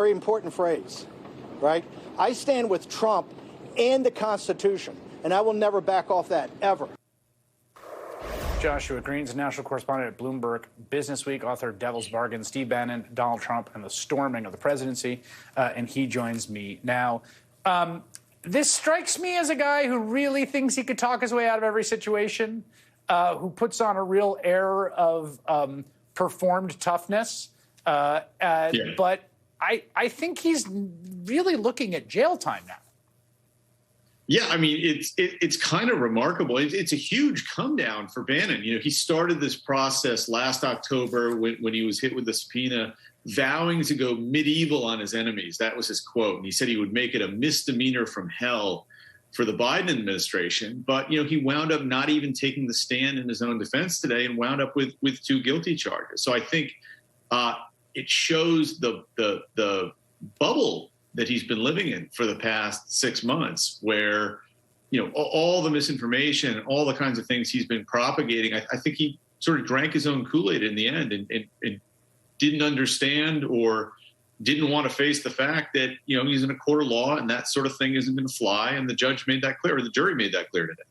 Very important phrase, right? I stand with Trump and the Constitution, and I will never back off that, ever. Joshua Green's national correspondent at Bloomberg Business Week, author of Devil's Bargain, Steve Bannon, Donald Trump, and the storming of the presidency, and he joins me now. This strikes me as a guy who really thinks he could talk his way out of every situation, who puts on a real air of performed toughness, but I think he's really looking at jail time now. Yeah, I mean, it's kind of remarkable. It's a huge come down for Bannon. You know, he started this process last October when he was hit with the subpoena, vowing to go medieval on his enemies. That was his quote. And he said he would make it a misdemeanor from hell for the Biden administration. But, you know, he wound up not even taking the stand in his own defense today and wound up with 2 guilty charges. So I think it shows the bubble that he's been living in for the past 6 months, where, you know, all the misinformation and all the kinds of things he's been propagating. I think he sort of drank his own Kool-Aid in the end and didn't understand or didn't want to face the fact that, you know, he's in a court of law and that sort of thing isn't going to fly. And the judge made that clear, or the jury made that clear today.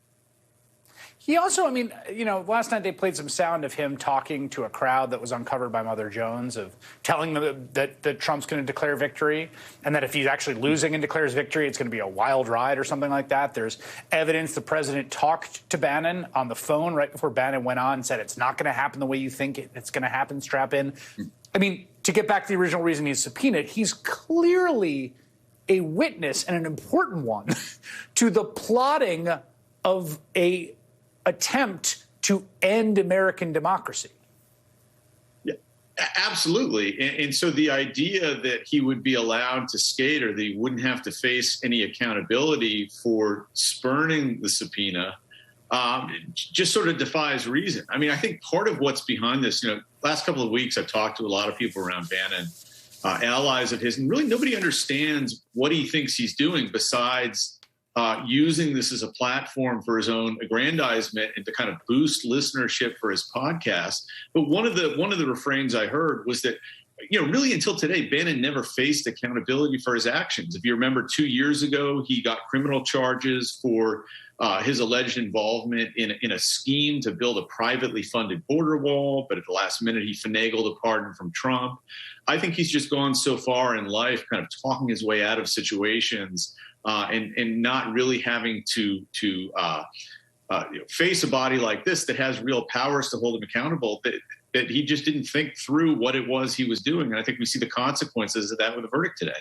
He also, I mean, you know, last night they played some sound of him talking to a crowd that was uncovered by Mother Jones, of telling them that Trump's going to declare victory, and that if he's actually losing and declares victory, it's going to be a wild ride or something like that. There's evidence the president talked to Bannon on the phone right before Bannon went on and said, it's not going to happen the way you think it's going to happen, strap in. I mean, to get back to the original reason he's subpoenaed, he's clearly a witness, and an important one, to the plotting of a attempt to end American democracy. Yeah, absolutely. And so the idea that he would be allowed to skate, or that he wouldn't have to face any accountability for spurning the subpoena, just sort of defies reason. I mean, I think part of what's behind this, you know, last couple of weeks, I've talked to a lot of people around Bannon, allies of his, and really nobody understands what he thinks he's doing besides using this as a platform for his own aggrandizement and to kind of boost listenership for his podcast. But one of the refrains I heard was that, you know, really until today, Bannon never faced accountability for his actions. If you remember, 2 years ago, he got criminal charges for his alleged involvement in a scheme to build a privately funded border wall. But at the last minute, he finagled a pardon from Trump. I think he's just gone so far in life kind of talking his way out of situations and not really having to face a body like this that has real powers to hold him accountable, that he just didn't think through what it was he was doing. And I think we see the consequences of that with the verdict today.